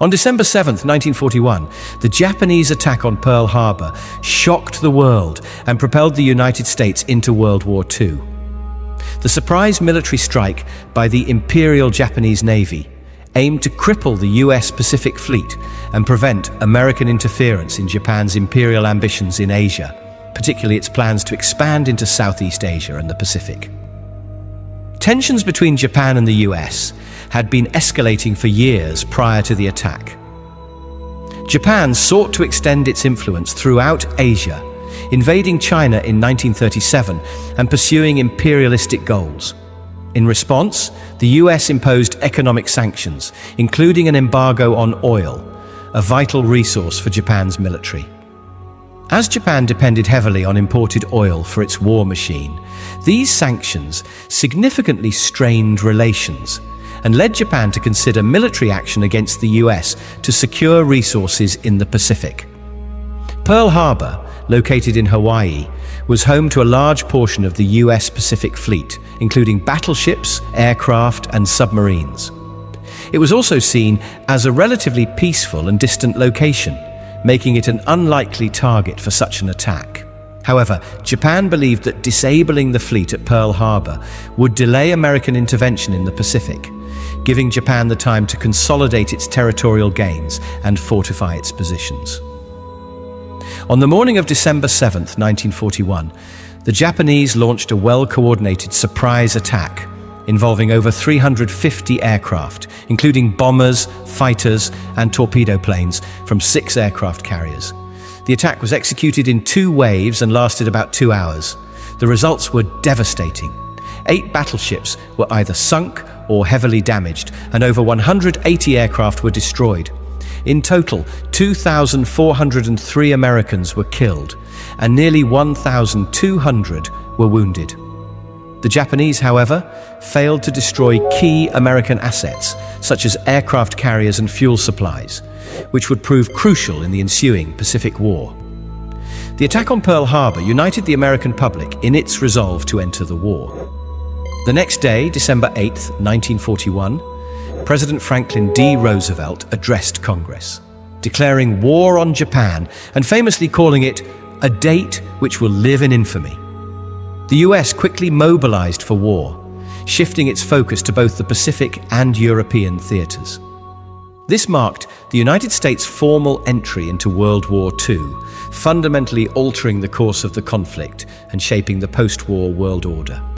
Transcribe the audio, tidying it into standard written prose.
On December 7, 1941, the Japanese attack on Pearl Harbor shocked the world and propelled the United States into World War II. The surprise military strike by the Imperial Japanese Navy aimed to cripple the US Pacific Fleet and prevent American interference in Japan's imperial ambitions in Asia, particularly its plans to expand into Southeast Asia and the Pacific. Tensions between Japan and the US had been escalating for years prior to the attack. Japan sought to extend its influence throughout Asia, invading China in 1937 and pursuing imperialistic goals. In response, the US imposed economic sanctions, including an embargo on oil, a vital resource for Japan's military. As Japan depended heavily on imported oil for its war machine, these sanctions significantly strained relations and led Japan to consider military action against the US to secure resources in the Pacific. Pearl Harbor, located in Hawaii, was home to a large portion of the US Pacific Fleet, including battleships, aircraft, and submarines. It was also seen as a relatively peaceful and distant location, making it an unlikely target for such an attack. However, Japan believed that disabling the fleet at Pearl Harbor would delay American intervention in the Pacific, giving Japan the time to consolidate its territorial gains and fortify its positions. On the morning of December 7, 1941, the Japanese launched a well-coordinated surprise attack involving over 350 aircraft, including bombers, fighters, and torpedo planes from 6 aircraft carriers. The attack was executed in 2 waves and lasted about 2 hours. The results were devastating. 8 battleships were either sunk or heavily damaged, and over 180 aircraft were destroyed. In total, 2,403 Americans were killed, and nearly 1,200 were wounded. The Japanese, however, failed to destroy key American assets, such as aircraft carriers and fuel supplies, which would prove crucial in the ensuing Pacific War. The attack on Pearl Harbor united the American public in its resolve to enter the war. The next day, December 8, 1941, President Franklin D. Roosevelt addressed Congress, declaring war on Japan and famously calling it a date which will live in infamy. The US quickly mobilized for war, shifting its focus to both the Pacific and European theaters. This marked the United States' formal entry into World War II, fundamentally altering the course of the conflict and shaping the post-war world order.